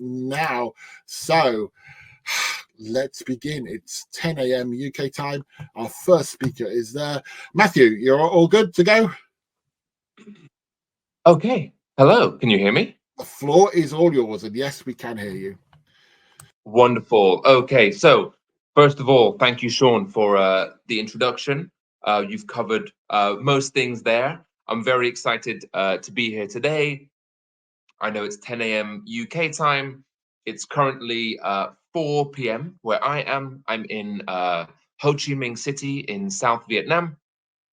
now. So let's begin. It's 10 a.m. UK time. Our first speaker is there. Matthew, you're all good to go? Okay. Hello. Can you hear me? The floor is all yours, and yes, we can hear you. Wonderful. Okay. So first of all, thank you, Sean, for the introduction. You've covered most things there. I'm very excited to be here today. I know it's 10 a.m. UK time. It's currently 4 p.m. where I am. I'm in Ho Chi Minh City in South Vietnam.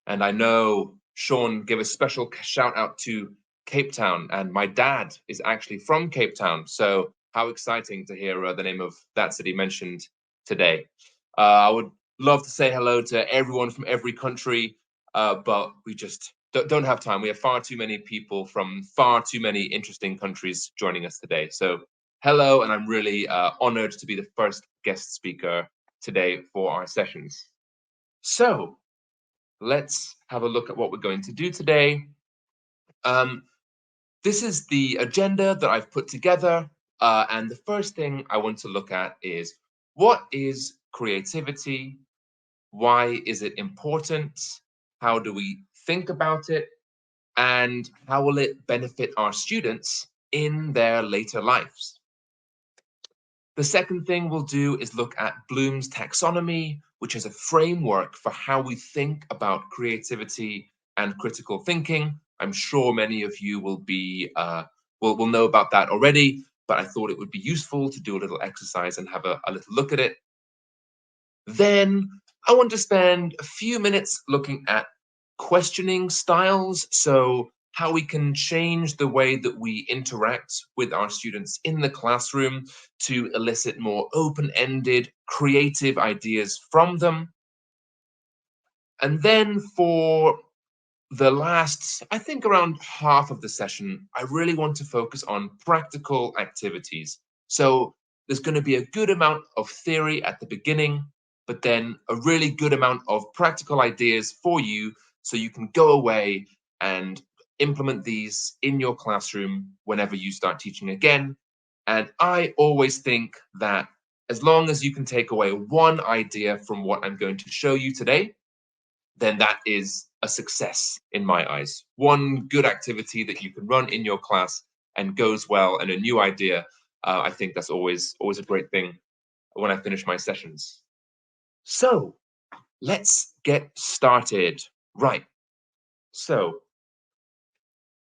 And I know Sean gave a special shout out to Cape Town, and my dad is actually from Cape Town. So how exciting to hear the name of that city mentioned today. I would love to say hello to everyone from every country, but we just don't have time. We have far too many people from far too many interesting countries joining us today. So hello, and I'm really honored to be the first guest speaker today for our sessions. So let's have a look at what we're going to do today. This is the agenda that I've put together. And the first thing I want to look at is, what is creativity? Why is it important? How do we think about it? And how will it benefit our students in their later lives? The second thing we'll do is look at Bloom's taxonomy, which is a framework for how we think about creativity and critical thinking. I'm sure many of you will know about that already, but I thought it would be useful to do a little exercise and have a little look at it. Then I want to spend a few minutes looking at questioning styles, so how we can change the way that we interact with our students in the classroom to elicit more open-ended, creative ideas from them. And then for the last, I think around half of the session, I really want to focus on practical activities. So there's going to be a good amount of theory at the beginning, but then a really good amount of practical ideas for you, so you can go away and implement these in your classroom whenever you start teaching again. And I always think that as long as you can take away one idea from what I'm going to show you today, then that is a success in my eyes. One good activity that you can run in your class and goes well, and a new idea, I think that's always a great thing when I finish my sessions. So let's get started. Right. So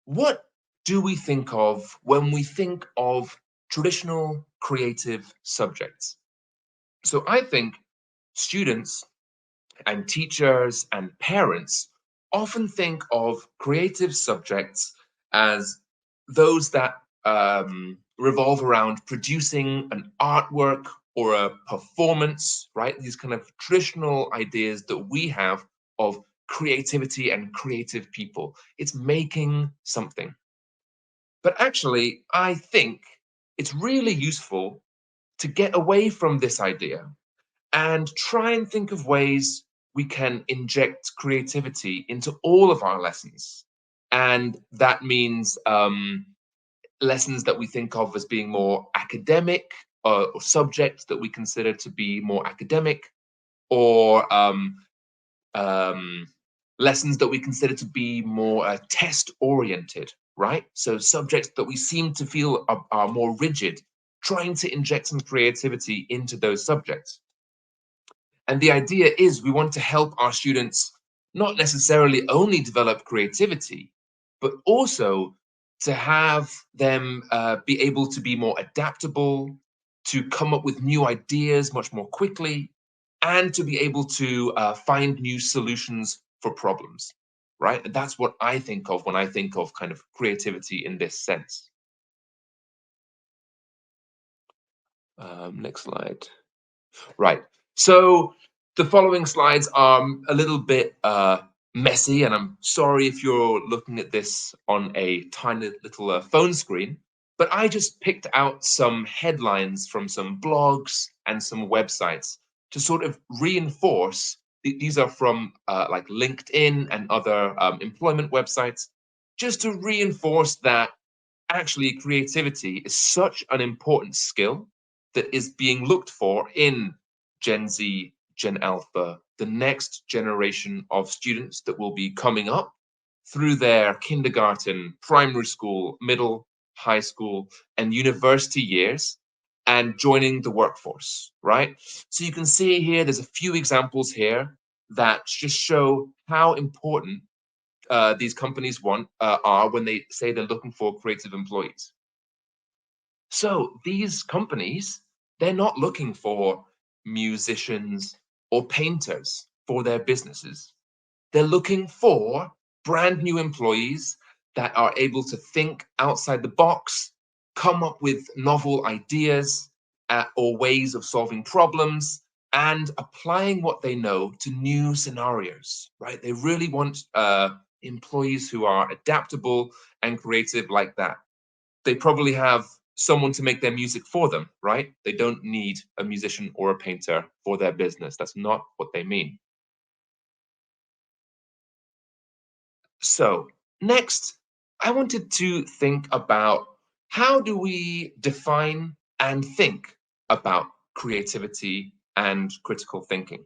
what do we think of when we think of traditional creative subjects? So I think students and teachers and parents often think of creative subjects as those that revolve around producing an artwork or a performance, right? These kind of traditional ideas that we have of creativity and creative people. It's making something. But actually, I think it's really useful to get away from this idea and try and think of ways we can inject creativity into all of our lessons. And that means lessons that we think of as being more academic, or subjects that we consider to be more academic, or lessons that we consider to be more test-oriented, right? So subjects that we seem to feel are more rigid, trying to inject some creativity into those subjects. And the idea is we want to help our students not necessarily only develop creativity, but also to have them be able to be more adaptable, to come up with new ideas much more quickly, and to be able to find new solutions for problems, right? And that's what I think of when I think of kind of creativity in this sense. Next slide. Right. So the following slides are a little bit messy, and I'm sorry if you're looking at this on a tiny little phone screen, but I just picked out some headlines from some blogs and some websites to sort of reinforce. These are from like LinkedIn and other employment websites, just to reinforce that actually creativity is such an important skill that is being looked for in Gen Z, Gen Alpha, the next generation of students that will be coming up through their kindergarten, primary school, middle, high school, and university years and joining the workforce, right? So you can see here, there's a few examples here that just show how important these companies are when they say they're looking for creative employees. So these companies, they're not looking for musicians or painters for their businesses. They're looking for brand new employees that are able to think outside the box, come up with novel ideas or ways of solving problems, and applying what they know to new scenarios, right? They really want employees who are adaptable and creative like that. They probably have someone to make their music for them, right? They don't need a musician or a painter for their business. That's not what they mean. So, next, I wanted to think about how do we define and think about creativity and critical thinking.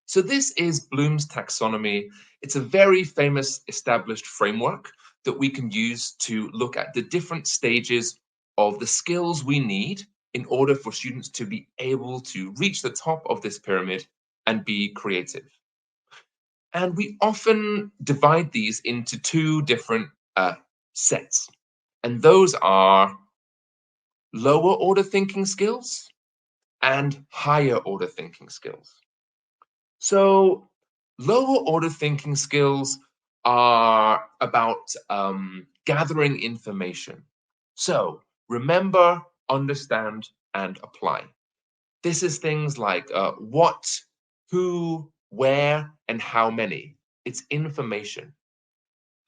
So, this is Bloom's taxonomy. It's a very famous established framework that we can use to look at the different stages of the skills we need in order for students to be able to reach the top of this pyramid and be creative. And we often divide these into two different sets. And those are lower order thinking skills and higher order thinking skills. So, lower order thinking skills are about gathering information. So, remember, understand, and apply. This is things like what, who, where, and how many. It's information.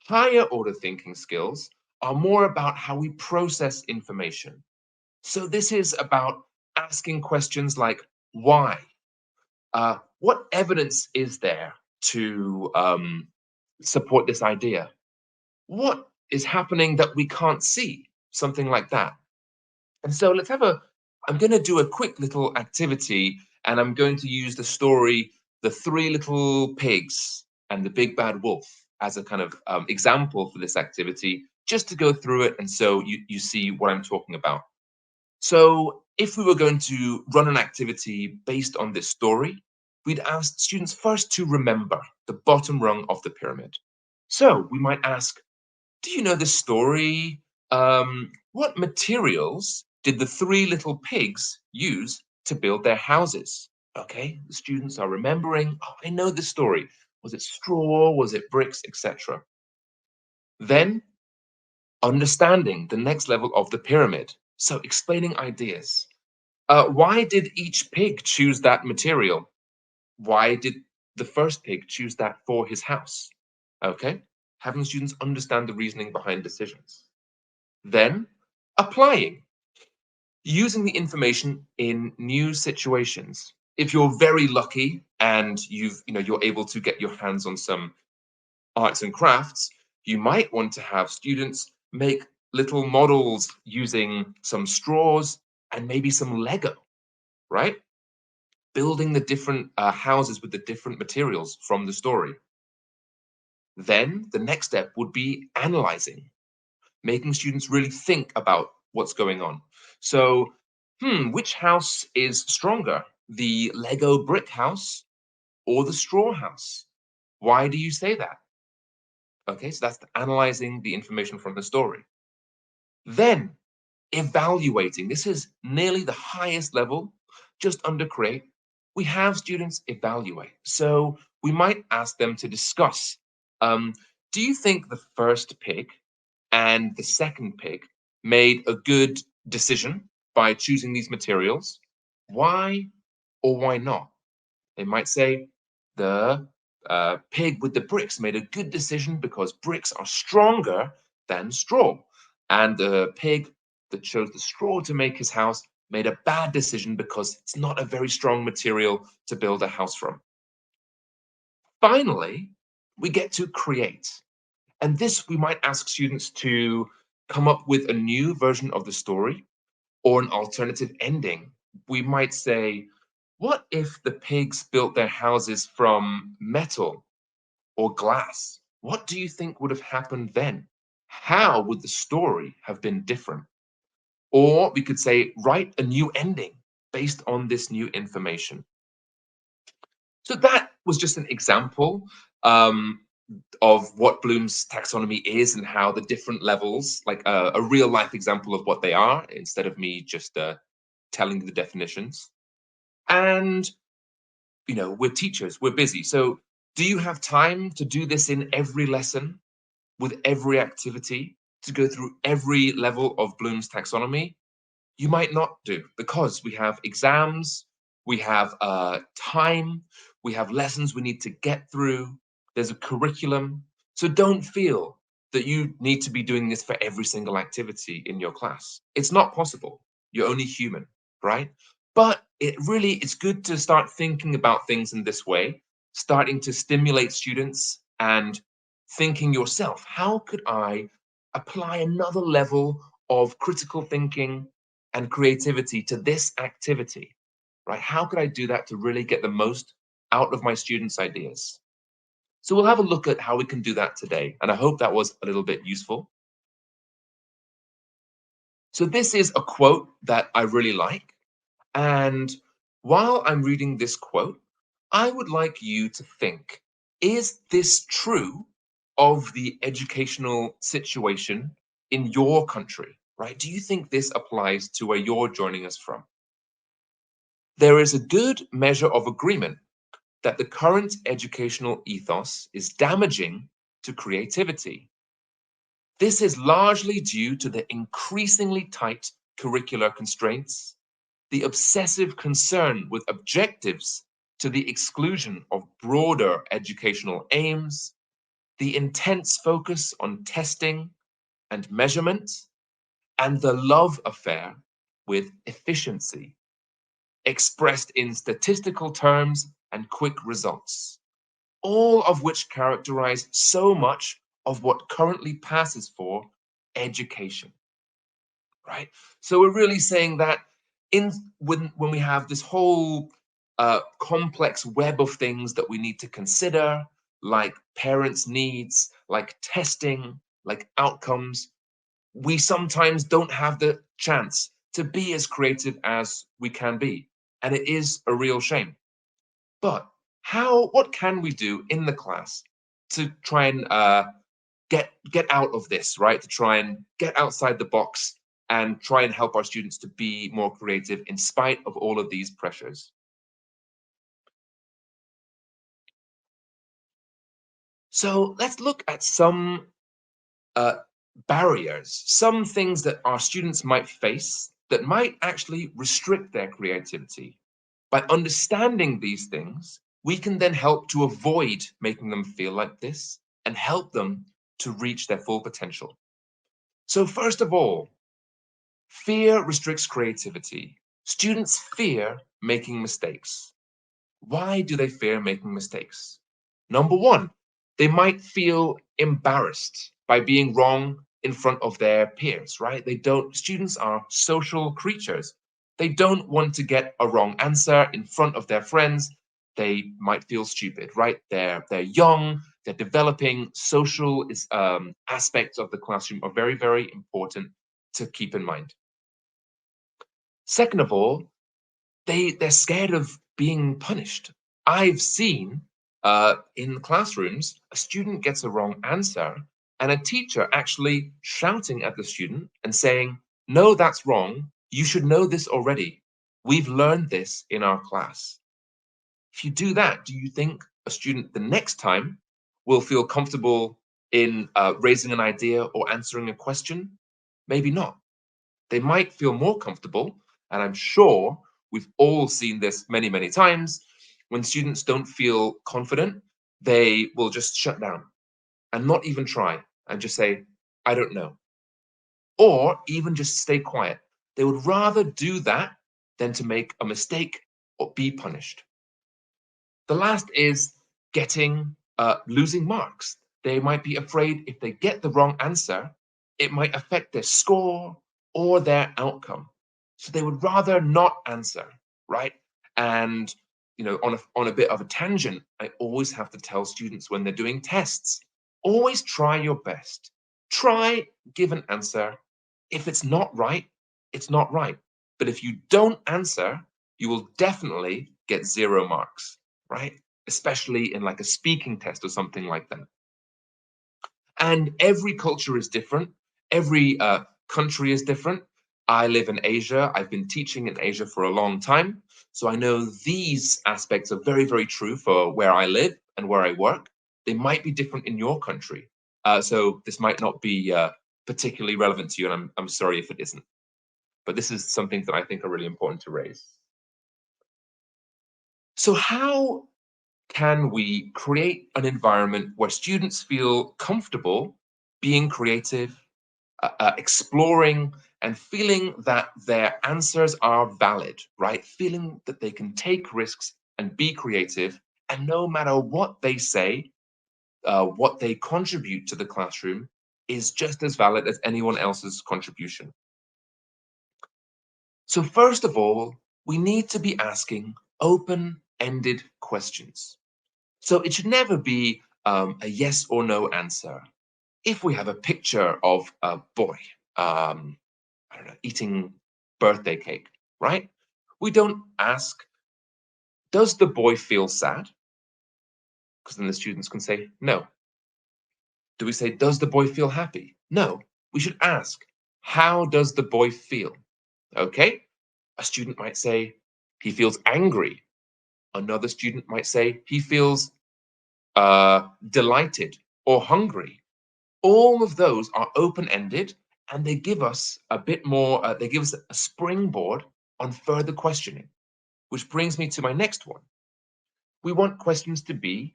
Higher order thinking skills are more about how we process information. So this is about asking questions like why? What evidence is there to support this idea? What is happening that we can't see? Something like that. And so I'm going to do a quick little activity and I'm going to use the story, The Three Little Pigs and the Big Bad Wolf as a kind of example for this activity, just to go through it. And so you see what I'm talking about. So if we were going to run an activity based on this story, we'd ask students first to remember the bottom rung of the pyramid. So we might ask, do you know the story? What materials did the three little pigs use to build their houses? Okay, the students are remembering, oh, I know the story. Was it straw? Was it bricks, etc.? Then understanding the next level of the pyramid. So explaining ideas. Why did each pig choose that material? Why did the first pig choose that for his house? Okay, having students understand the reasoning behind decisions. Then applying, using the information in new situations. If you're very lucky and you're able to get your hands on some arts and crafts, you might want to have students make little models using some straws and maybe some Lego, right? Building the different houses with the different materials from the story. Then the next step would be analyzing, making students really think about what's going on. So, which house is stronger, the Lego brick house or the straw house? Why do you say that? Okay, so that's analyzing the information from the story. Then evaluating. This is nearly the highest level, just under create. We have students evaluate. So we might ask them to discuss, do you think the first pig and the second pig made a good decision by choosing these materials? Why or why not? They might say the pig with the bricks made a good decision because bricks are stronger than straw. And the pig that chose the straw to make his house made a bad decision because it's not a very strong material to build a house from. Finally, we get to create. And this we might ask students to come up with a new version of the story or an alternative ending. We might say, what if the pigs built their houses from metal or glass? What do you think would have happened then? How would the story have been different? Or we could say, write a new ending based on this new information. So that was just an example of what Bloom's taxonomy is and how the different levels, like a real life example of what they are, instead of me just telling you the definitions. And, we're teachers, we're busy. So do you have time to do this in every lesson, with every activity, to go through every level of Bloom's taxonomy? You might not do, because we have exams, we have time, we have lessons we need to get through, there's a curriculum. So don't feel that you need to be doing this for every single activity in your class. It's not possible. You're only human, right? But it's good to start thinking about things in this way, starting to stimulate students and thinking yourself, how could I apply another level of critical thinking and creativity to this activity, right? How could I do that to really get the most out of my students' ideas? So we'll have a look at how we can do that today. And I hope that was a little bit useful. So this is a quote that I really like. And while I'm reading this quote, I would like you to think, is this true of the educational situation in your country, right? Do you think this applies to where you're joining us from? There is a good measure of agreement that the current educational ethos is damaging to creativity. This is largely due to the increasingly tight curricular constraints, the obsessive concern with objectives to the exclusion of broader educational aims, the intense focus on testing and measurement, and the love affair with efficiency, expressed in statistical terms and quick results, all of which characterize so much of what currently passes for education, right? So we're really saying that when we have this whole complex web of things that we need to consider, like parents' needs, like testing, like outcomes, we sometimes don't have the chance to be as creative as we can be. And it is a real shame. But what can we do in the class to try and get out of this, right? To try and get outside the box and try and help our students to be more creative in spite of all of these pressures. So let's look at some uh, barriers, some things that our students might face that might actually restrict their creativity. By understanding these things, we can then help to avoid making them feel like this and help them to reach their full potential. So, first of all, fear restricts creativity. Students fear making mistakes. Why do they fear making mistakes? Number one, they might feel embarrassed by being wrong in front of their peers, right? Students are social creatures. They don't want to get a wrong answer in front of their friends. They might feel stupid, right? They're young, they're developing. Aspects of the classroom are very, very important to keep in mind. Second of all, they're scared of being punished. I've seen in classrooms a student gets a wrong answer and a teacher actually shouting at the student and saying, "No, that's wrong. You should know this already. We've learned this in our class." If you do that, do you think a student the next time will feel comfortable in raising an idea or answering a question? Maybe not. They might feel more comfortable, and I'm sure we've all seen this many, many times. When students don't feel confident, they will just shut down and not even try and just say, "I don't know." Or even just stay quiet. They would rather do that than to make a mistake or be punished. The last is losing marks. They might be afraid if they get the wrong answer, it might affect their score or their outcome. So they would rather not answer, right? And on a bit of a tangent, I always have to tell students when they're doing tests, always try your best. Try, give an answer. If it's not right, it's not right. But if you don't answer, you will definitely get 0 marks, right? Especially in like a speaking test or something like that. And every culture is different. Every country is different. I live in Asia. I've been teaching in Asia for a long time. So I know these aspects are very, very true for where I live and where I work. They might be different in your country. So this might not be particularly relevant to you, and I'm sorry if it isn't. But this is something that I think are really important to raise. So how can we create an environment where students feel comfortable being creative, exploring, and feeling that their answers are valid, right? Feeling that they can take risks and be creative, and no matter what they say, what they contribute to the classroom is just as valid as anyone else's contribution. So, first of all, we need to be asking open ended questions. So, it should never be a yes or no answer. If we have a picture of a boy, I don't know, eating birthday cake, right? We don't ask, does the boy feel sad? Because then the students can say no. Do we say, does the boy feel happy? No. We should ask, how does the boy feel? Okay. A student might say, he feels angry. Another student might say, he feels delighted or hungry. All of those are open ended and they give us a bit more, they give us a springboard on further questioning, which brings me to my next one. We want questions to be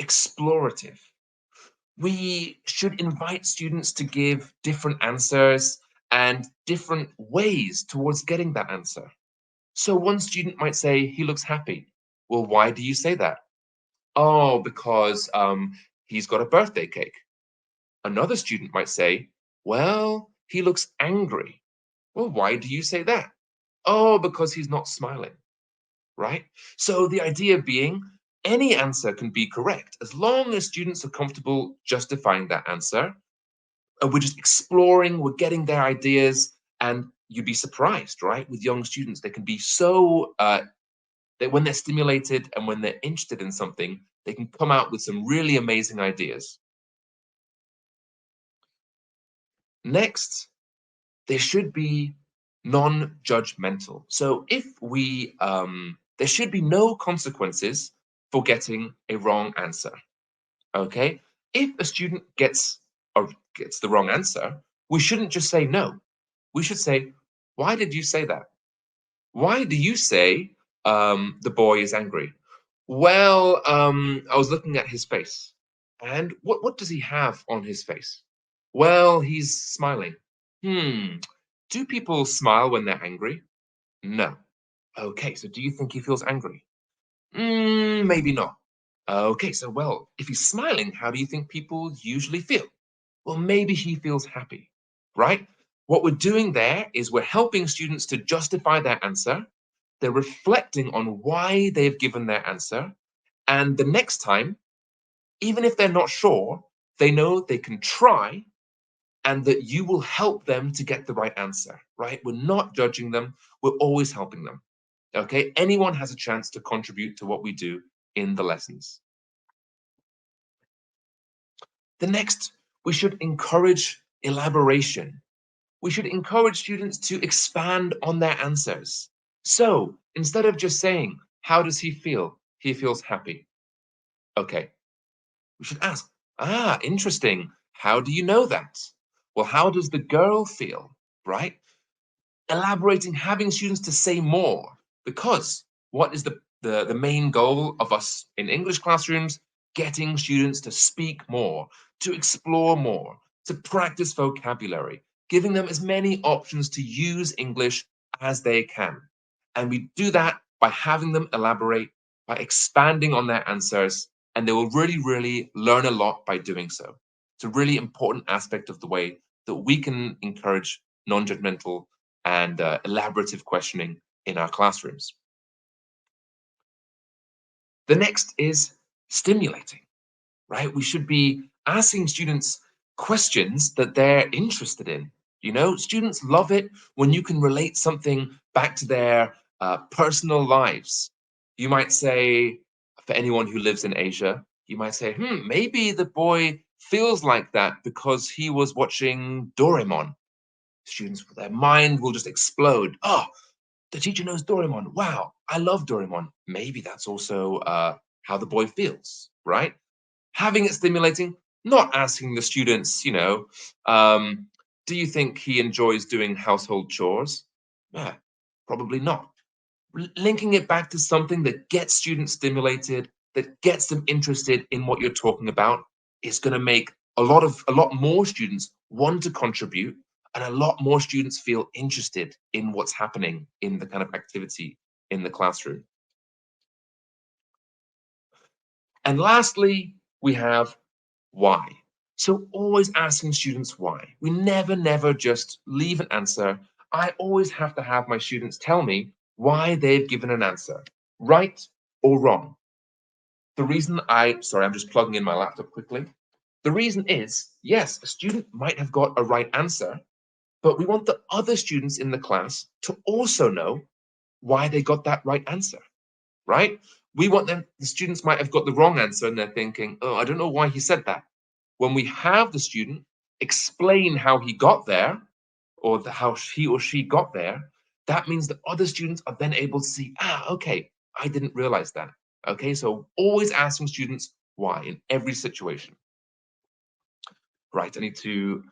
explorative. We should invite students to give different answers and different ways towards getting that answer. So one student might say, he looks happy. Well, why do you say that? Oh, because he's got a birthday cake. Another student might say, well, he looks angry. Well, why do you say that? Oh, because he's not smiling, right? So the idea being any answer can be correct as long as students are comfortable justifying that answer. And we're just exploring, we're getting their ideas, and you'd be surprised, right? With young students, they can be so that when they're stimulated and when they're interested in something, they can come out with some really amazing ideas. Next, they should be non-judgmental. So if there should be no consequences for getting a wrong answer. Okay, if a student gets the wrong answer, we shouldn't just say no. We should say, why did you say that? Why do you say the boy is angry? Well, I was looking at his face. And what does he have on his face? Well, he's smiling. Hmm. Do people smile when they're angry? No. Okay, so do you think he feels angry? Maybe not. Okay, so well, if he's smiling, how do you think people usually feel? Well, maybe he feels happy, right? What we're doing there is we're helping students to justify their answer. They're reflecting on why they've given their answer. And the next time, even if they're not sure, they know they can try and that you will help them to get the right answer, right? We're not judging them, we're always helping them. Okay, anyone has a chance to contribute to what we do in the lessons. The next, we should encourage elaboration. We should encourage students to expand on their answers. So instead of just saying, how does he feel? He feels happy. Okay, we should ask, interesting. How do you know that? Well, how does the girl feel? Right? Elaborating, having students to say more. Because what is the main goal of us in English classrooms? Getting students to speak more, to explore more, to practice vocabulary, giving them as many options to use English as they can. And we do that by having them elaborate, by expanding on their answers, and they will really, really learn a lot by doing so. It's a really important aspect of the way that we can encourage non-judgmental and elaborative questioning in our classrooms. The next is stimulating, right? We should be asking students questions that they're interested in. You know, students love it when you can relate something back to their personal lives. You might say, for anyone who lives in Asia, you might say, maybe the boy feels like that because he was watching Doraemon. Students, their mind will just explode. Oh, the teacher knows Doraemon. Wow, I love Doraemon. Maybe that's also how the boy feels, right? Having it stimulating, not asking the students, do you think he enjoys doing household chores? Yeah, probably not. Linking it back to something that gets students stimulated, that gets them interested in what you're talking about, is going to make a lot more students want to contribute, and a lot more students feel interested in what's happening in the kind of activity in the classroom. And lastly, we have why. So always asking students why. We never just leave an answer. I always have to have my students tell me why they've given an answer, right or wrong. Sorry, I'm just plugging in my laptop quickly. The reason is, yes, a student might have got a right answer, but we want the other students in the class to also know why they got that right answer, right? We want the students might have got the wrong answer and they're thinking, oh, I don't know why he said that. When we have the student explain how he got there, or how he or she got there, that means that other students are then able to see, okay, I didn't realize that. Okay, so always asking students why in every situation. Right, I need to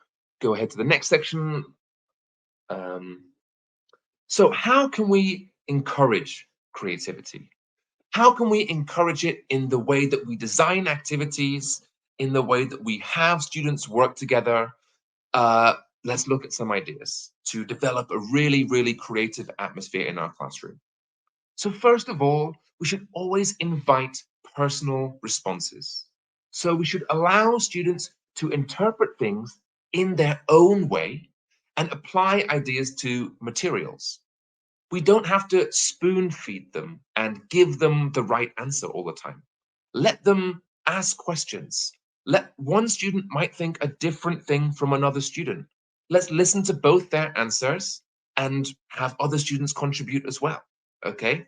go ahead to the next section. So how can we encourage creativity? How can we encourage it in the way that we design activities, in the way that we have students work together? Uh, let's look at some ideas to develop a really creative atmosphere in our classroom. So first of all, we should always invite personal responses. So we should allow students to interpret things in their own way and apply ideas to materials. We don't have to spoon feed them and give them the right answer all the time. Let them ask questions. Let one student might think a different thing from another student. Let's listen to both their answers and have other students contribute as well. Okay?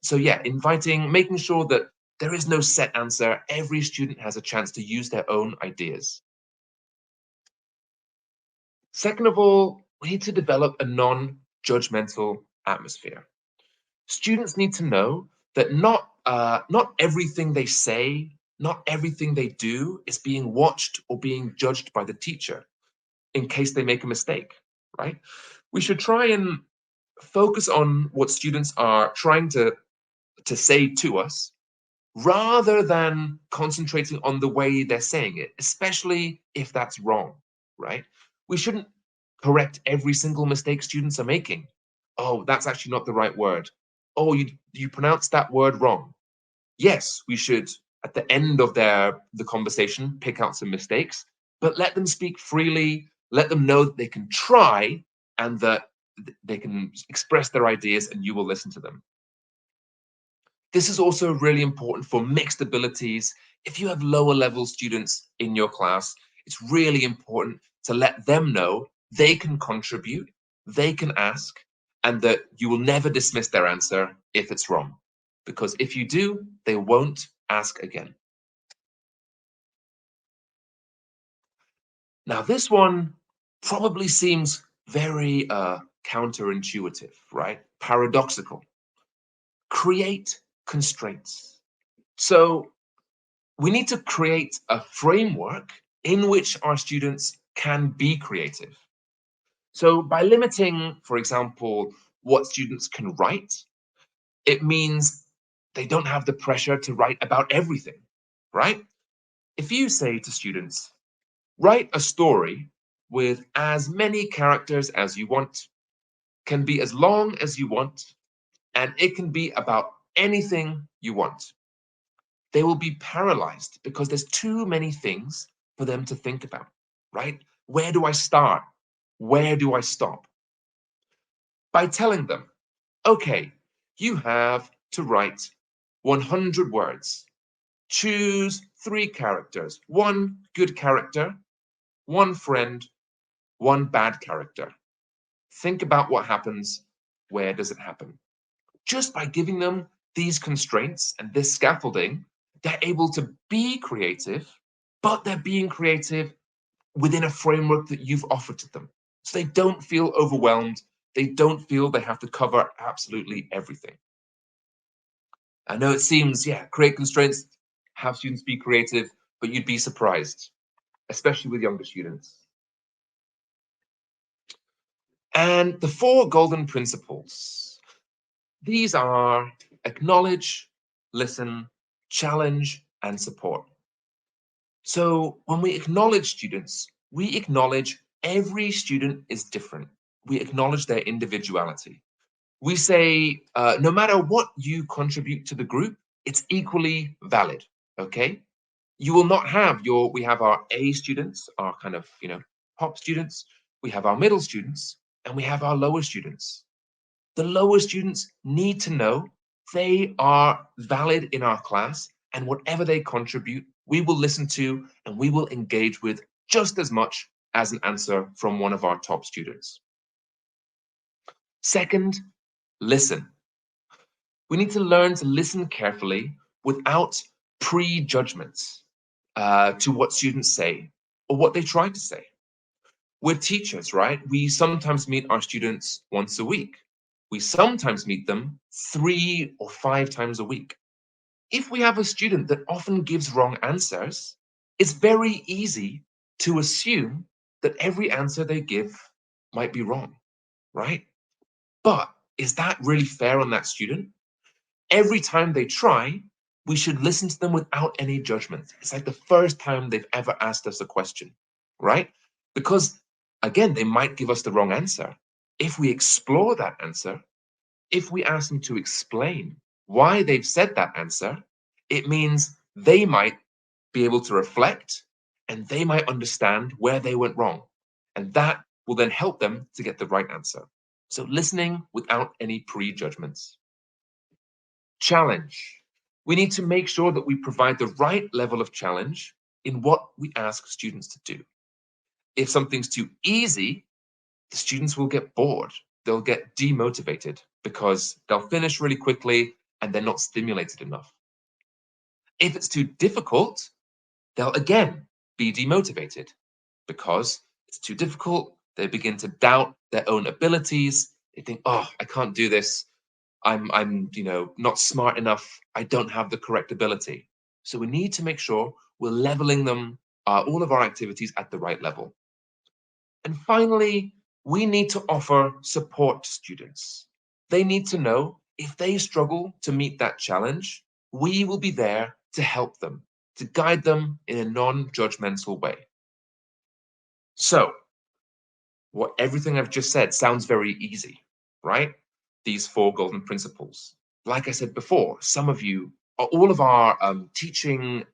So yeah, making sure that there is no set answer. Every student has a chance to use their own ideas. Second of all, we need to develop a non-judgmental atmosphere. Students need to know that not everything they say, not everything they do is being watched or being judged by the teacher in case they make a mistake, right? We should try and focus on what students are trying to say to us rather than concentrating on the way they're saying it, especially if that's wrong, right? We shouldn't correct every single mistake students are making. Oh, that's actually not the right word. Oh, you pronounced that word wrong. Yes, we should at the end of the conversation pick out some mistakes, but let them speak freely, let them know that they can try and that they can express their ideas and you will listen to them. This is also really important for mixed abilities. If you have lower level students in your class, it's really important to let them know they can contribute, they can ask, and that you will never dismiss their answer if it's wrong. Because if you do, they won't ask again. Now, this one probably seems very counterintuitive, right? Paradoxical. Create constraints. So we need to create a framework in which our students can be creative. So by limiting, for example, what students can write, it means they don't have the pressure to write about everything, right? If you say to students, write a story with as many characters as you want, can be as long as you want, and it can be about anything you want, they will be paralyzed because there's too many things for them to think about, right? Where do I start? Where do I stop? By telling them, okay, you have to write 100 words. Choose 3 characters, 1 good character, 1 friend, 1 bad character. Think about what happens. Where does it happen? Just by giving them these constraints and this scaffolding, they're able to be creative, but they're being creative within a framework that you've offered to them. So they don't feel overwhelmed. They don't feel they have to cover absolutely everything. I know it seems, yeah, create constraints, have students be creative, but you'd be surprised, especially with younger students. And the 4 golden principles. These are acknowledge, listen, challenge, and support. So when we acknowledge students, we acknowledge every student is different. We acknowledge their individuality. We say, no matter what you contribute to the group, it's equally valid, okay? You will not have we have our A students, our kind of, top students, we have our middle students, and we have our lower students. The lower students need to know they are valid in our class, and whatever they contribute, we will listen to and we will engage with just as much as an answer from one of our top students. Second, listen. We need to learn to listen carefully without prejudgments to what students say or what they try to say. We're teachers, right? We sometimes meet our students once a week. We sometimes meet them 3 or 5 times a week. If we have a student that often gives wrong answers, it's very easy to assume that every answer they give might be wrong, right? But is that really fair on that student? Every time they try, we should listen to them without any judgment. It's like the first time they've ever asked us a question, right? Because again, they might give us the wrong answer. If we explore that answer, if we ask them to explain why they've said that answer, it means they might be able to reflect and they might understand where they went wrong. And that will then help them to get the right answer. So listening without any prejudgments. Challenge. We need to make sure that we provide the right level of challenge in what we ask students to do. If something's too easy, the students will get bored. They'll get demotivated because they'll finish really quickly and they're not stimulated enough. If it's too difficult, they'll again be demotivated because it's too difficult. They begin to doubt their own abilities. They think, oh, I can't do this. I'm not smart enough. I don't have the correct ability. So we need to make sure we're leveling them, all of our activities at the right level. And finally, we need to offer support to students. They need to know if they struggle to meet that challenge, we will be there to help them, to guide them in a non-judgmental way. So, everything I've just said sounds very easy, right? These 4 golden principles. Like I said before, some of you, all of our teaching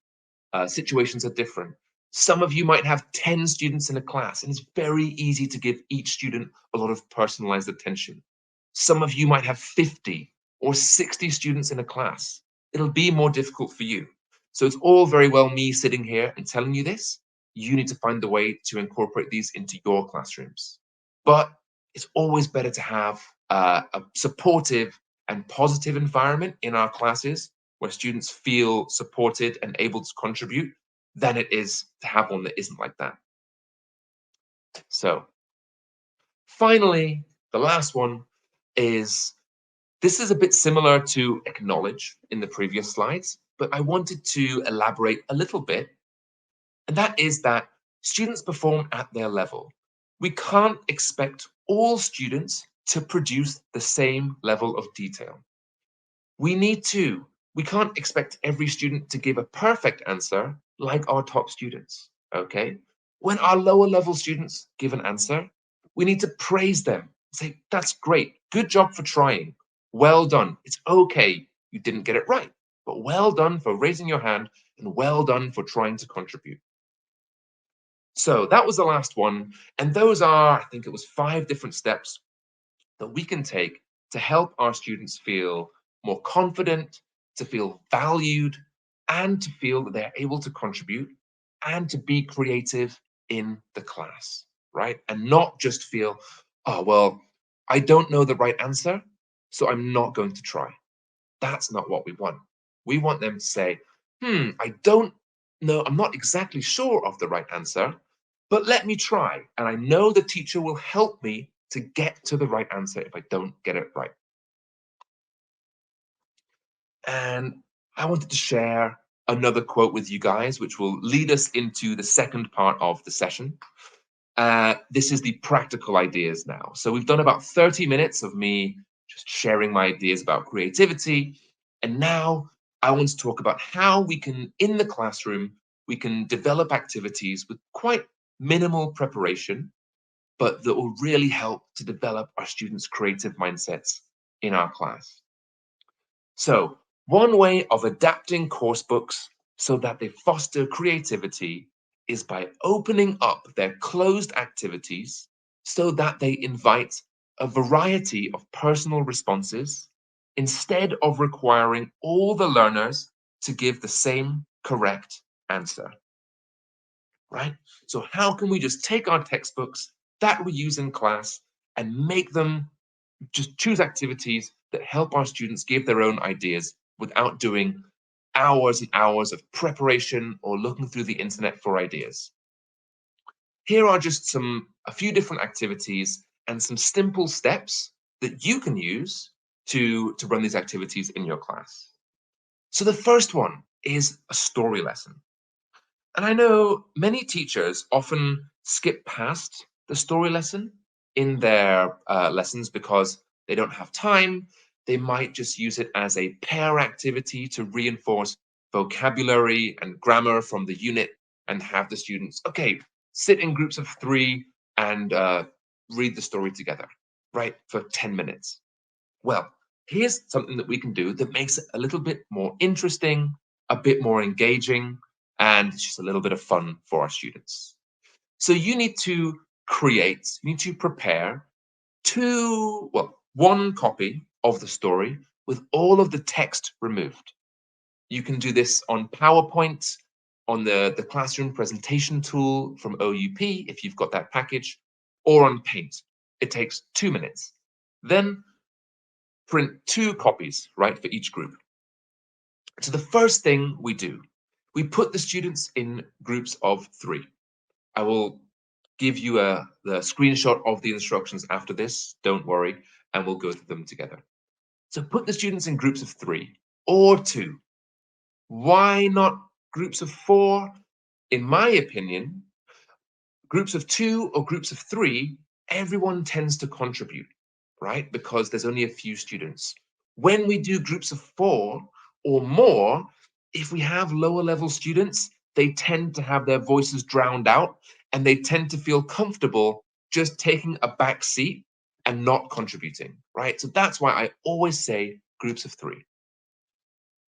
situations are different. Some of you might have 10 students in a class, and it's very easy to give each student a lot of personalized attention. Some of you might have 50 or 60 students in a class. It'll be more difficult for you. So it's all very well me sitting here and telling you this. You need to find the way to incorporate these into your classrooms. But it's always better to have a supportive and positive environment in our classes where students feel supported and able to contribute than it is to have one that isn't like that. So finally, the last one is, this is a bit similar to acknowledge in the previous slides, but I wanted to elaborate a little bit. And that is that students perform at their level. We can't expect all students to produce the same level of detail. We can't expect every student to give a perfect answer like our top students, okay? When our lower level students give an answer, we need to praise them. Say, that's great. Good job for trying. Well done. It's okay. You didn't get it right, but well done for raising your hand and well done for trying to contribute. So that was the last one. And those are, I think it was 5 different steps that we can take to help our students feel more confident, to feel valued, and to feel that they're able to contribute and to be creative in the class, right? And not just feel, oh, well, I don't know the right answer, so I'm not going to try. That's not what we want. We want them to say, I don't know, I'm not exactly sure of the right answer, but let me try. And I know the teacher will help me to get to the right answer if I don't get it right. And I wanted to share another quote with you guys, which will lead us into the second part of the session. This is the practical ideas now. So we've done about 30 minutes of me just sharing my ideas about creativity. And now I want to talk about how we can, in the classroom, we can develop activities with quite minimal preparation, but that will really help to develop our students' creative mindsets in our class. So one way of adapting course books so that they foster creativity is by opening up their closed activities so that they invite a variety of personal responses instead of requiring all the learners to give the same correct answer, right? So how can we just take our textbooks that we use in class and make them just choose activities that help our students give their own ideas without doing hours and hours of preparation or looking through the internet for ideas. Here are just a few different activities and some simple steps that you can use to run these activities in your class. So the first one is a story lesson. And I know many teachers often skip past the story lesson in their lessons because they don't have time. They might just use it as a pair activity to reinforce vocabulary and grammar from the unit and have the students, okay, sit in groups of 3 and read the story together, right, for 10 minutes. Well, here's something that we can do that makes it a little bit more interesting, a bit more engaging, and it's just a little bit of fun for our students. So you need to you need to prepare one copy of the story with all of the text removed. You can do this on PowerPoint, on the classroom presentation tool from OUP, if you've got that package, or on Paint. It takes 2 minutes. Then print 2 copies, right, for each group. So the first thing we do, we put the students in groups of 3. I will give you the screenshot of the instructions after this, don't worry, and we'll go through them together. So put the students in groups of 3 or 2. Why not groups of 4? In my opinion, groups of 2 or groups of 3, everyone tends to contribute, right? Because there's only a few students. When we do groups of 4 or more, if we have lower level students, they tend to have their voices drowned out and they tend to feel comfortable just taking a back seat and not contributing, right? So that's why I always say groups of 3.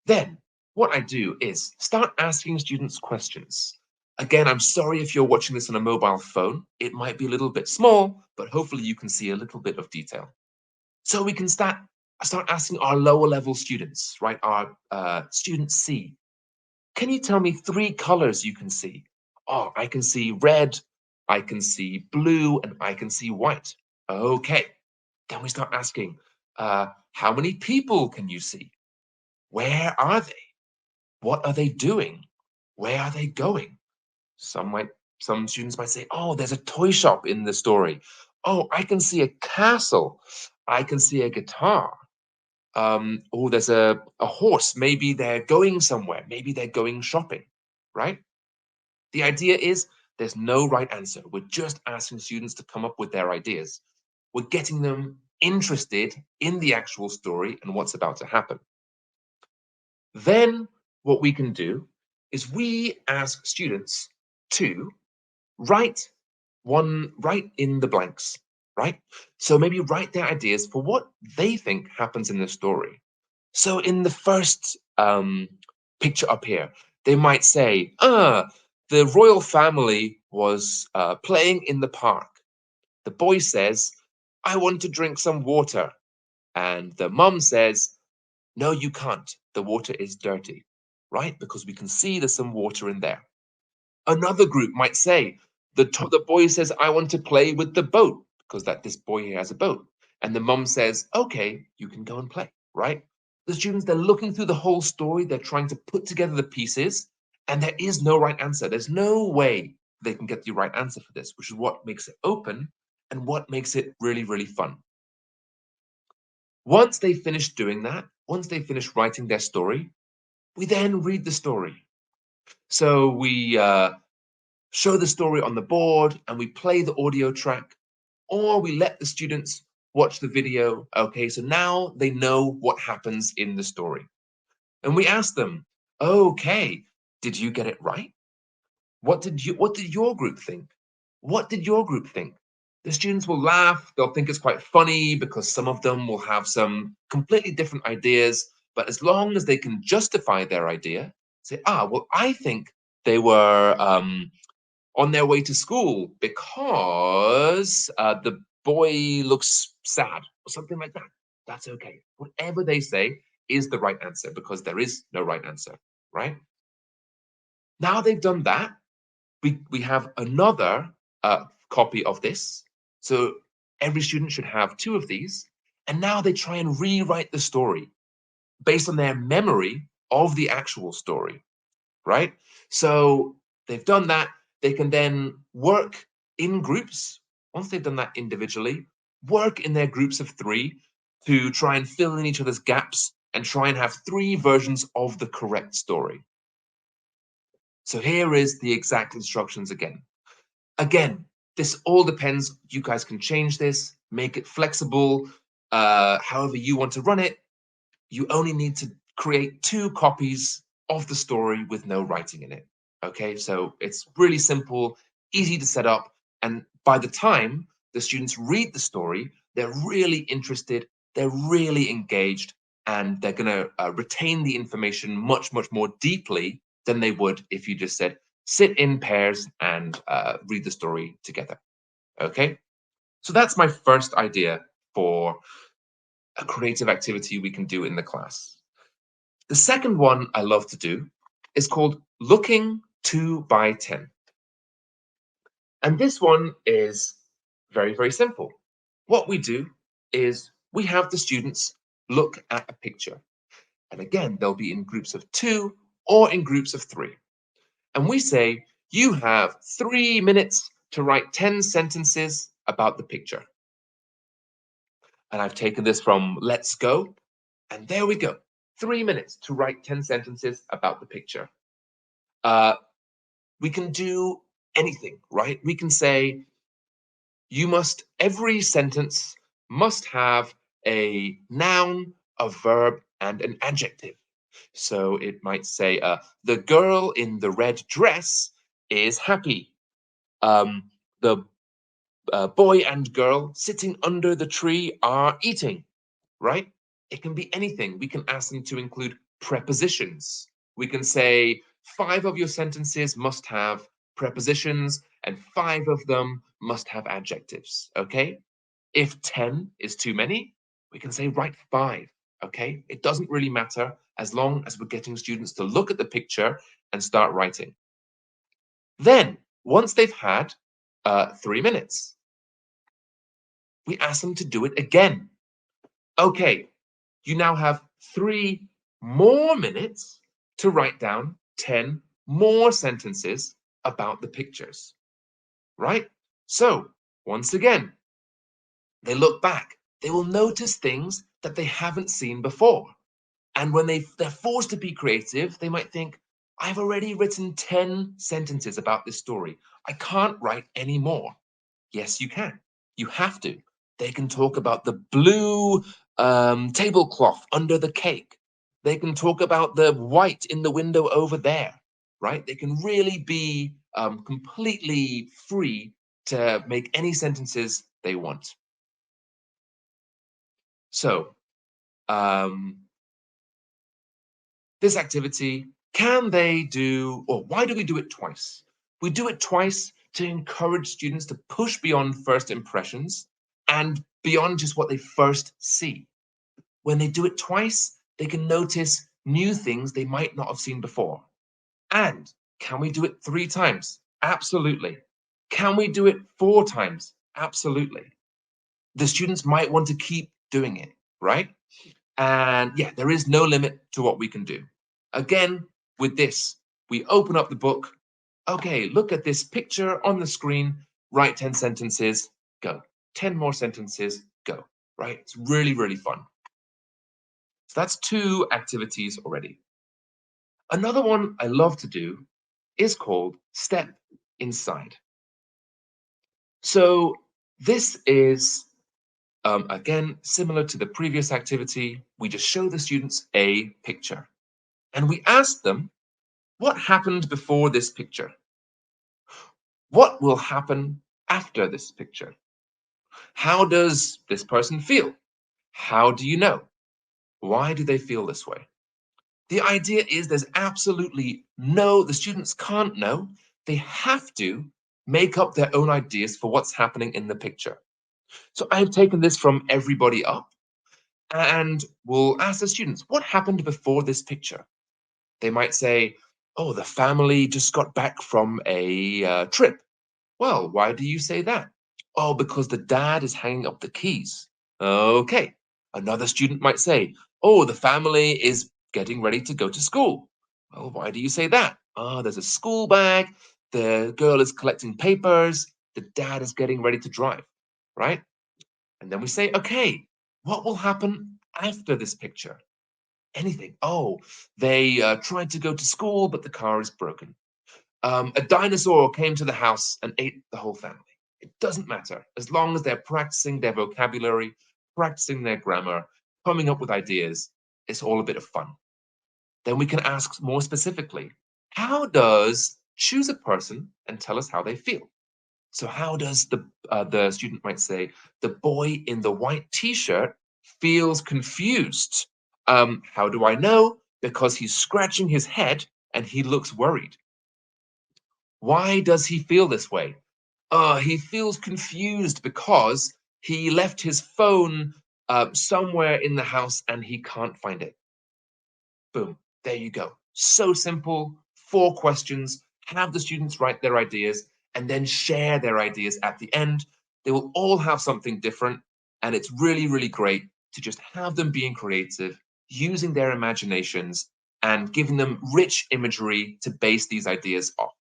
Then what I do is start asking students questions. Again, I'm sorry if you're watching this on a mobile phone. It might be a little bit small, but hopefully you can see a little bit of detail. So we can start asking our lower level students, right? Our student C. Can you tell me 3 colors you can see? Oh, I can see red, I can see blue, and I can see white. Okay. Then we start asking, how many people can you see? Where are they? What are they doing? Where are they going? Some students might say, oh, there's a toy shop in the story. Oh, I can see a castle. I can see a guitar. Oh, there's a horse. Maybe they're going somewhere. Maybe they're going shopping, right? The idea is there's no right answer. We're just asking students to come up with their ideas. We're getting them interested in the actual story and what's about to happen. Then what we can do is we ask students to write in the blanks, right? So maybe write their ideas for what they think happens in the story. So in the first picture up here, they might say, the royal family was playing in the park. The boy says, "I want to drink some water." And the mum says, "No, you can't. The water is dirty," right? Because we can see there's some water in there. Another group might say, the boy says, "I want to play with the boat," because this boy here has a boat. And the mum says, "Okay, you can go and play," right? The students, they're looking through the whole story. They're trying to put together the pieces, and there is no right answer. There's no way they can get the right answer for this, which is what makes it open and what makes it really, really fun. Once they finish doing that, once they finish writing their story, we then read the story. So we show the story on the board and we play the audio track, or we let the students watch the video. Okay, so now they know what happens in the story. And we ask them, "Okay, did you get it right? What did your group think? What did your group think?" The students will laugh. They'll think it's quite funny because some of them will have some completely different ideas. But as long as they can justify their idea, say, well, I think they were on their way to school because the boy looks sad or something like that. That's okay. Whatever they say is the right answer because there is no right answer, right? Now they've done that, we have another copy of this. So every student should have two of these. And now they try and rewrite the story based on their memory of the actual story, right? So they've done that. They can then work in groups. Once they've done that individually, work in their groups of three to try and fill in each other's gaps and try and have three versions of the correct story. So here is the exact instructions again. Again, this all depends. You guys can change this, make it flexible, however you want to run it. You only need to create two copies of the story with no writing in it. Okay, so it's really simple, easy to set up. And by the time the students read the story, they're really interested, they're really engaged, and they're going to retain the information much, much more deeply than they would if you just said, sit in pairs and read the story together. Okay, so that's my first idea for a creative activity we can do in the class. The second one I love to do is called looking 2 by 10. And this one is very, very simple. What we do is we have the students look at a picture. And again, they'll be in groups of 2 or in groups of 3. And we say, you have 3 minutes to write 10 sentences about the picture. And I've taken this from Let's Go. And there we go. 3 minutes to write 10 sentences about the picture. We can do anything, right? We can say, every sentence must have a noun, a verb, and an adjective. So it might say, the girl in the red dress is happy. The boy and girl sitting under the tree are eating, right? It can be anything. We can ask them to include prepositions. We can say 5 of your sentences must have prepositions and 5 of them must have adjectives, okay? If 10 is too many, we can say write 5, okay? It doesn't really matter as long as we're getting students to look at the picture and start writing. Then, once they've had 3 minutes, we ask them to do it again. Okay, you now have 3 more minutes to write down 10 more sentences about the pictures, right? So, once again, they look back, they will notice things that they haven't seen before. And when they're forced to be creative, they might think, I've already written 10 sentences about this story. I can't write any more. Yes, you can. You have to. They can talk about the blue tablecloth under the cake. They can talk about the white in the window over there, right? They can really be completely free to make any sentences they want. So, this activity, can they do, or why do we do it twice? We do it twice to encourage students to push beyond first impressions and beyond just what they first see. When they do it twice, they can notice new things they might not have seen before. And can we do it 3 times? Absolutely. Can we do it 4 times? Absolutely. The students might want to keep doing it, right? And yeah, there is no limit to what we can do. Again, with this, we open up the book. Okay, look at this picture on the screen, write 10 sentences, go. 10 more sentences, go, right? It's really, really fun. So that's 2 activities already. Another one I love to do is called Step Inside. So this is, again, similar to the previous activity. We just show the students a picture and we ask them, what happened before this picture? What will happen after this picture? How does this person feel? How do you know? Why do they feel this way? The idea is there's absolutely the students can't know. They have to make up their own ideas for what's happening in the picture. So I've taken this from Everybody Up and we'll ask the students, what happened before this picture? They might say, oh, the family just got back from a trip. Well, why do you say that? Oh, because the dad is hanging up the keys. Okay. Another student might say, oh, the family is getting ready to go to school. Well, why do you say that? Ah, there's a school bag. The girl is collecting papers. The dad is getting ready to drive, right? And then we say, okay, what will happen after this picture? Anything. Oh, they tried to go to school, but the car is broken. A dinosaur came to the house and ate the whole family. It doesn't matter. As long as they're practicing their vocabulary, practicing their grammar, coming up with ideas, it's all a bit of fun. Then we can ask more specifically, how does choose a person and tell us how they feel? So how does the student might say, the boy in the white t-shirt feels confused. How do I know? Because he's scratching his head and he looks worried. Why does he feel this way? He feels confused because he left his phone somewhere in the house and he can't find it. Boom, there you go. So simple, 4 questions, have the students write their ideas and then share their ideas at the end. They will all have something different and it's really, really great to just have them being creative, using their imaginations and giving them rich imagery to base these ideas off.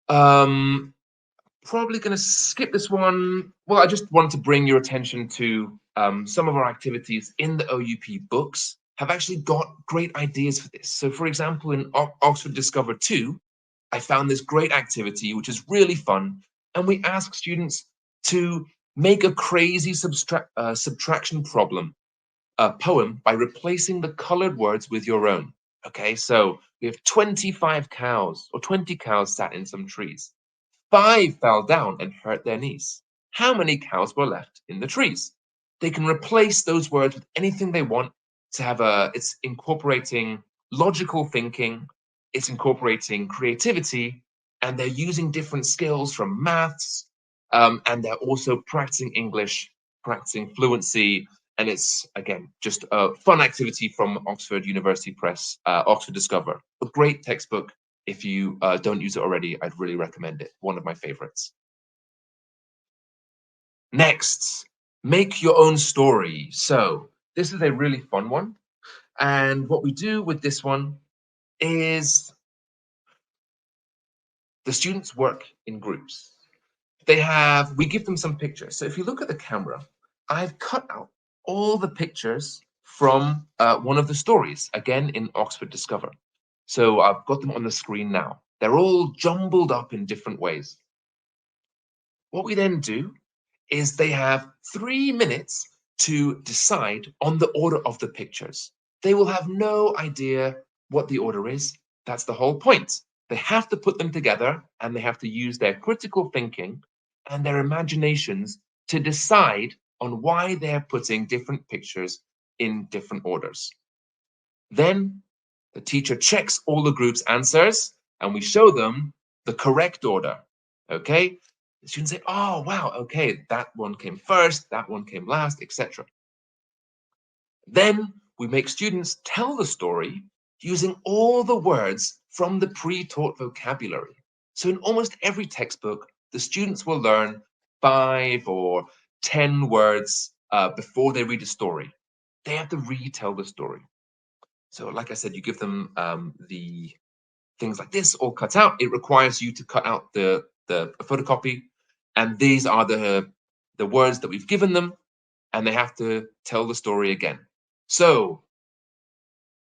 Um, Probably going to skip this one. Well, I just wanted to bring your attention to some of our activities in the OUP books have actually got great ideas for this. So, for example, in Oxford Discover 2, I found this great activity, which is really fun. And we ask students to make a crazy subtraction poem by replacing the colored words with your own. Okay, so we have 25 cows or 20 cows sat in some trees. 5 fell down and hurt their knees. How many cows were left in the trees? They can replace those words with anything they want to have it's incorporating logical thinking, it's incorporating creativity, and they're using different skills from maths, and they're also practicing English, practicing fluency, and it's, again, just a fun activity from Oxford University Press, Oxford Discover. A great textbook. If you don't use it already, I'd really recommend it. One of my favorites. Next, make your own story. So this is a really fun one. And what we do with this one is the students work in groups. We give them some pictures. So if you look at the camera, I've cut out all the pictures from one of the stories, again in Oxford Discover. So I've got them on the screen now. They're all jumbled up in different ways. What we then do is they have 3 minutes to decide on the order of the pictures. They will have no idea what the order is. That's the whole point. They have to put them together and they have to use their critical thinking and their imaginations to decide on why they're putting different pictures in different orders. Then The teacher checks all the group's answers and we show them the correct order. Okay? The students say, oh, wow, okay, that one came first, that one came last, etc. Then we make students tell the story using all the words from the pre-taught vocabulary. So in almost every textbook, the students will learn 5 or 10 words before they read a story. They have to retell the story. So like I said, you give them the things like this all cut out. It requires you to cut out the photocopy. And these are the words that we've given them. And they have to tell the story again. So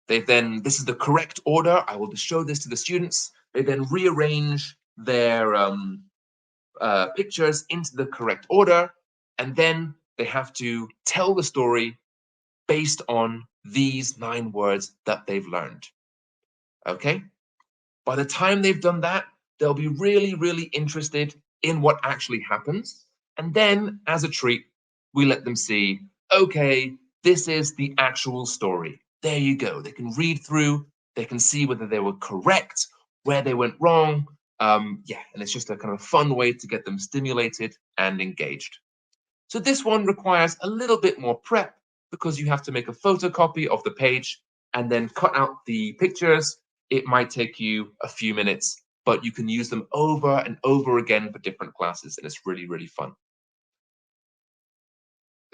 this is the correct order. I will show this to the students. They then rearrange their pictures into the correct order. And then they have to tell the story based on these 9 words that they've learned. Okay? By the time they've done that, they'll be really, really interested in what actually happens. And then, as a treat, we let them see, okay, this is the actual story. There you go. They can read through, they can see whether they were correct, where they went wrong. And it's just a kind of fun way to get them stimulated and engaged. So this one requires a little bit more prep because you have to make a photocopy of the page and then cut out the pictures. It might take you a few minutes, but you can use them over and over again for different classes, and it's really, really fun.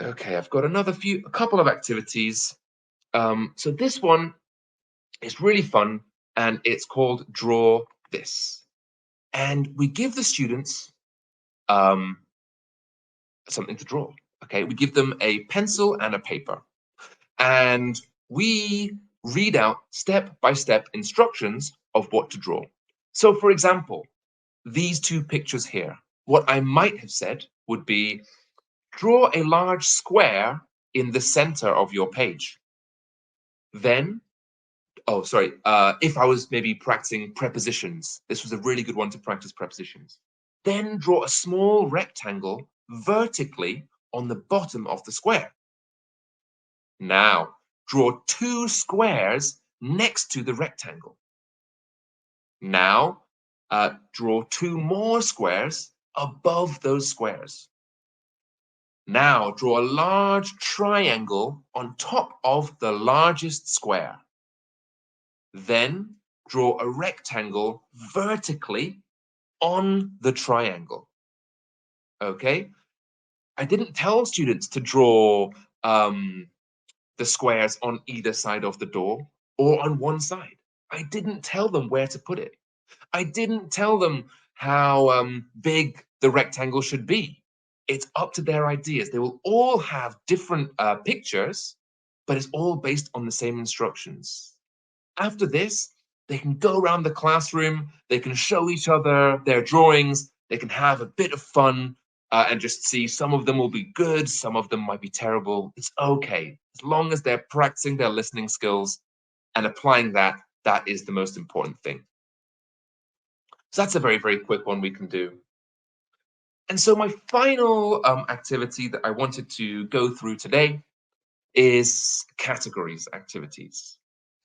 Okay, I've got a couple of activities. So this one is really fun, and it's called Draw This. And we give the students something to draw. Okay, we give them a pencil and a paper, and we read out step-by-step instructions of what to draw. So, for example, these 2 pictures here, what I might have said would be, draw a large square in the center of your page. Then, if I was maybe practicing prepositions, this was a really good one to practice prepositions. Then draw a small rectangle vertically on the bottom of the square. Now, draw 2 squares next to the rectangle. Now, draw 2 more squares above those squares. Now, draw a large triangle on top of the largest square. Then, draw a rectangle vertically on the triangle. Okay? I didn't tell students to draw the squares on either side of the door or on one side. I didn't tell them where to put it. I didn't tell them how big the rectangle should be. It's up to their ideas. They will all have different pictures, but it's all based on the same instructions. After this, they can go around the classroom, they can show each other their drawings, they can have a bit of fun and just see some of them will be good, some of them might be terrible. It's okay. As long as they're practicing their listening skills and applying that, that is the most important thing. So that's a very, very quick one we can do. And so my final activity that I wanted to go through today is categories activities.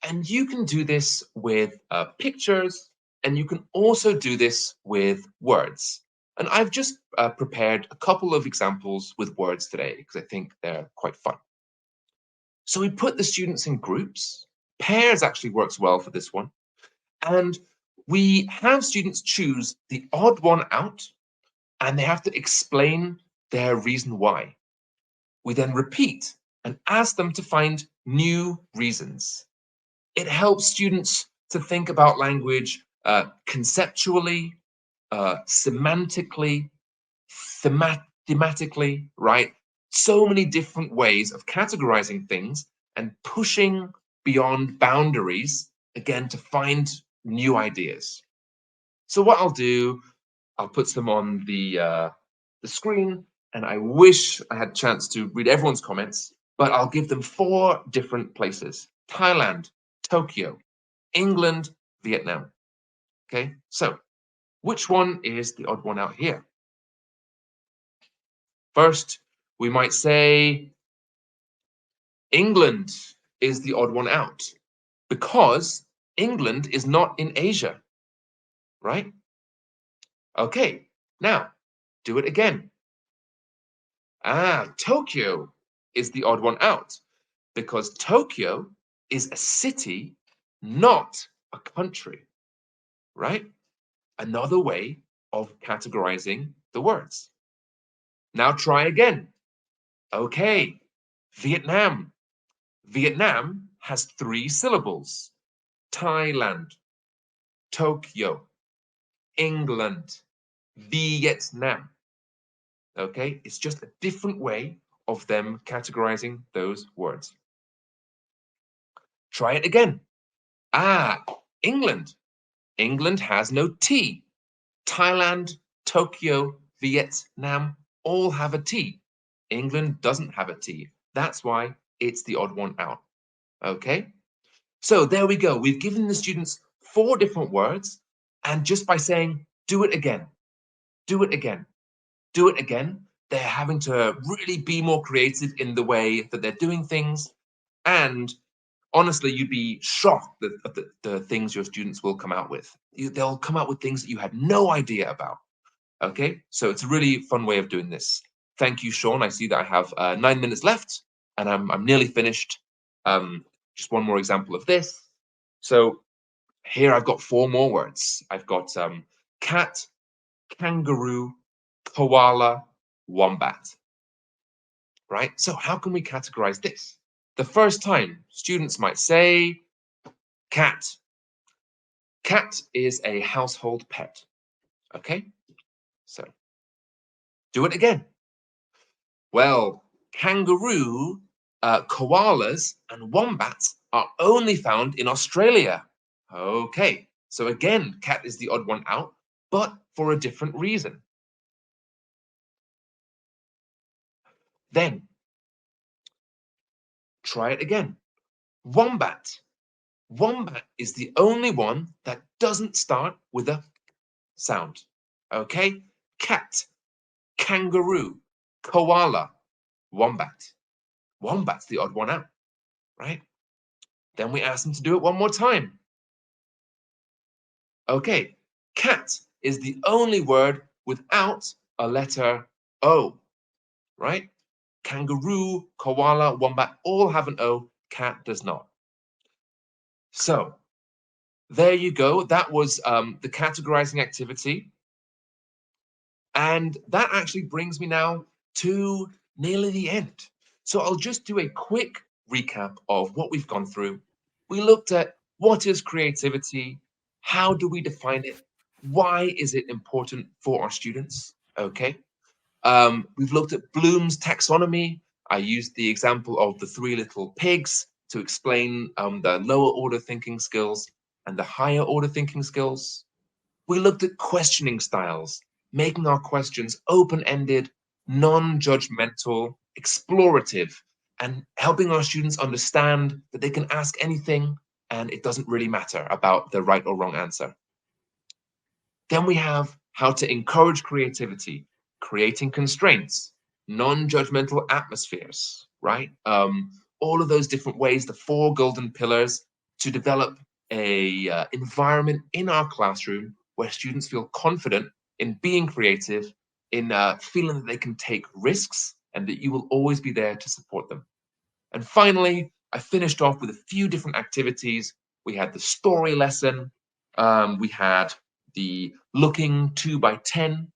And you can do this with pictures, and you can also do this with words. And I've just prepared a couple of examples with words today because I think they're quite fun. So we put the students in groups. Pairs actually works well for this one. And we have students choose the odd one out, and they have to explain their reason why. We then repeat and ask them to find new reasons. It helps students to think about language conceptually, semantically, thematically, right? So many different ways of categorizing things and pushing beyond boundaries, again, to find new ideas. So what I'll do, I'll put some on the screen, and I wish I had a chance to read everyone's comments, but I'll give them 4 different places: Thailand, Tokyo, England, Vietnam. Okay, so which one is the odd one out here? First, we might say England is the odd one out because England is not in Asia, right? Okay, now do it again. Tokyo is the odd one out because Tokyo is a city, not a country, right? Another way of categorizing the words. Now try again. Okay, Vietnam. Vietnam has 3 syllables. Thailand, Tokyo, England, Vietnam. Okay, it's just a different way of them categorizing those words. Try it again. England. England has no T. Thailand, Tokyo, Vietnam all have a T. England doesn't have a T. That's why it's the odd one out. Okay? So there we go. We've given the students 4 different words, and just by saying, do it again, do it again, do it again, they're having to really be more creative in the way that they're doing things. And honestly, you'd be shocked at the things your students will come out with. They'll come out with things that you had no idea about. Okay, so it's a really fun way of doing this. Thank you, Sean. I see that I have 9 minutes left, and I'm nearly finished. Just one more example of this. So here I've got 4 more words. I've got cat, kangaroo, koala, wombat. Right? So how can we categorize this? The first time, students might say cat. Cat is a household pet. Okay? So do it again. Well, kangaroo, koalas, and wombats are only found in Australia. Okay, so again, cat is the odd one out, but for a different reason. Then, try it again. Wombat. Wombat is the only one that doesn't start with a sound. Okay? Cat, kangaroo, koala, wombat. Wombat's the odd one out, right? Then we ask them to do it one more time. Okay, cat is the only word without a letter O, right? Kangaroo, koala, wombat all have an O, cat does not. So there you go. That was the categorizing activity. And that actually brings me now to nearly the end. So I'll just do a quick recap of what we've gone through. We looked at what is creativity, how do we define it, why is it important for our students, okay? We've looked at Bloom's taxonomy. I used the example of the 3 little pigs to explain the lower order thinking skills and the higher order thinking skills. We looked at questioning styles, making our questions open-ended, non-judgmental, explorative, and helping our students understand that they can ask anything and it doesn't really matter about the right or wrong answer. Then we have how to encourage creativity, creating constraints, non-judgmental atmospheres, right? All of those different ways, the 4 golden pillars to develop a environment in our classroom where students feel confident in being creative, in feeling that they can take risks and that you will always be there to support them. And finally, I finished off with a few different activities. We had the story lesson. We had the looking 2 by 10.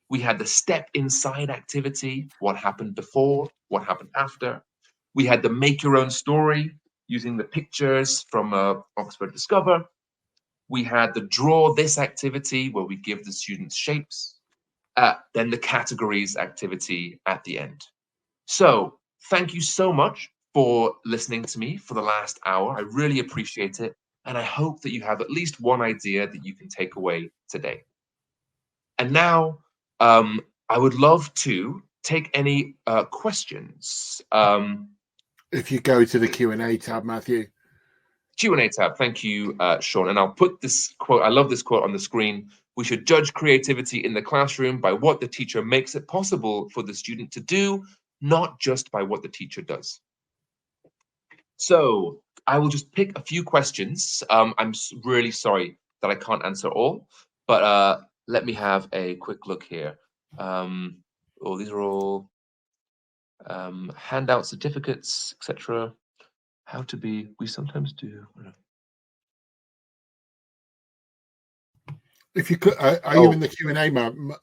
We had the step inside activity, what happened before, what happened after. We had the make your own story using the pictures from Oxford Discover. We had the draw this activity where we give the students shapes. Then the categories activity at the end. So thank you so much for listening to me for the last hour. I really appreciate it. And I hope that you have at least one idea that you can take away today. And now I would love to take any questions. If you go to the Q&A tab, Matthew. Q&A tab. Thank you, Sean. And I'll put this quote, I love this quote on the screen. We should judge creativity in the classroom by what the teacher makes it possible for the student to do, not just by what the teacher does. So I will just pick a few questions. I'm really sorry that I can't answer all, but let me have a quick look here. Oh, these are all handout certificates, etc. How to be, we sometimes do. If you could, are you in the Q&A,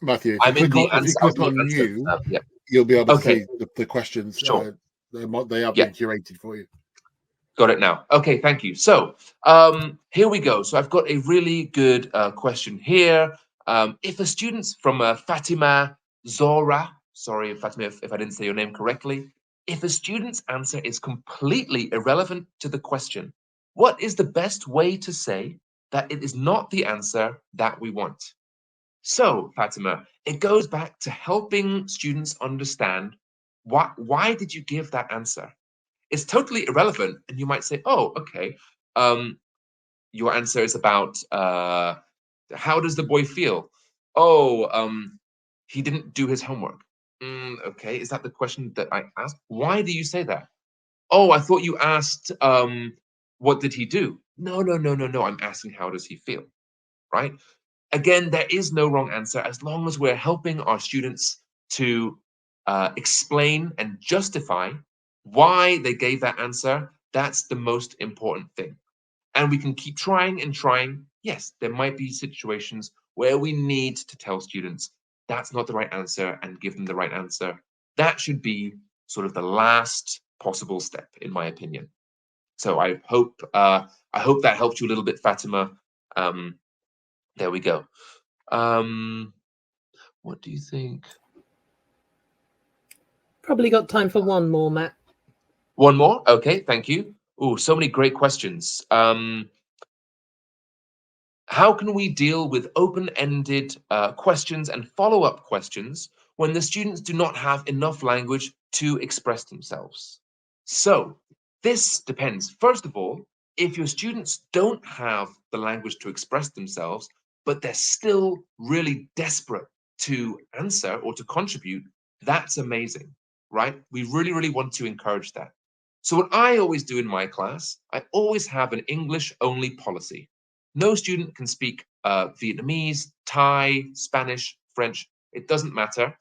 Matthew? If you I'm in click the on, if you answer. I'm click in the on answer. new, Yeah. you'll be able to Okay. see the questions. Sure. They have Yeah. been curated for you. Got it now. Okay, thank you. So here we go. So I've got a really good question here. If a student's from Fatima Zora, sorry, Fatima, if I didn't say your name correctly. If a student's answer is completely irrelevant to the question, what is the best way to say that it is not the answer that we want? So, Fatima, it goes back to helping students understand why did you give that answer? It's totally irrelevant, and you might say, "Oh, okay, your answer is about how does the boy feel? Oh, he didn't do his homework. Okay, is that the question that I asked? Why do you say that? Oh, I thought you asked what did he do? No, no, no, no, no. I'm asking how does he feel, right? Again, there is no wrong answer as long as we're helping our students to explain and justify why they gave that answer. That's the most important thing. And we can keep trying and trying. Yes, there might be situations where we need to tell students that's not the right answer and give them the right answer. That should be sort of the last possible step, in my opinion. So I hope that helped you a little bit, Fatima. There we go. What do you think? Probably got time for one more, Matt. One more? Okay, thank you. Oh, so many great questions. How can we deal with open-ended questions and follow-up questions when the students do not have enough language to express themselves? So this depends. First of all, if your students don't have the language to express themselves, but they're still really desperate to answer or to contribute, that's amazing, right? We really, really want to encourage that. So what I always do in my class, I always have an English-only policy. No student can speak Vietnamese, Thai, Spanish, French. It doesn't matter.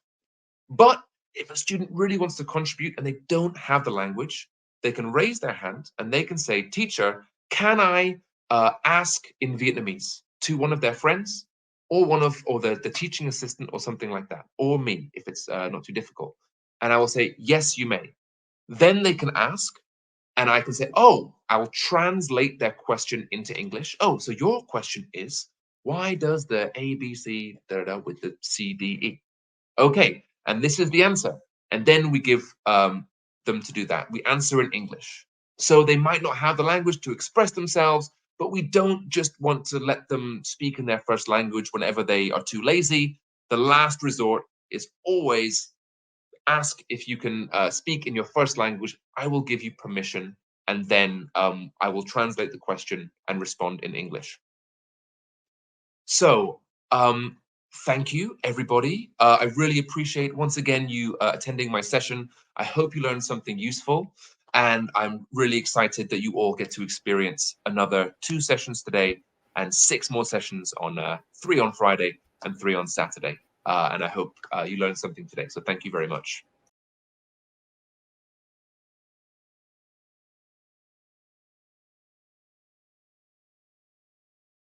But if a student really wants to contribute and they don't have the language, they can raise their hand and they can say, "Teacher, can I ask in Vietnamese to one of their friends or the teaching assistant or something like that, or me if it's not too difficult?" And I will say, "Yes, you may." Then they can ask, and I can say, "Oh, I will translate their question into English. Oh, so your question is, why does the A, B, C, with the C, D, E?" Okay, and this is the answer. And then we give them to do that. We answer in English. So they might not have the language to express themselves, but we don't just want to let them speak in their first language whenever they are too lazy. The last resort is always ask if you can speak in your first language. I will give you permission, and then I will translate the question and respond in English. So, thank you, everybody. I really appreciate, once again, you attending my session. I hope you learned something useful, and I'm really excited that you all get to experience another 2 sessions today and 6 more sessions on 3 on Friday and 3 on Saturday. And I hope you learned something today. So thank you very much.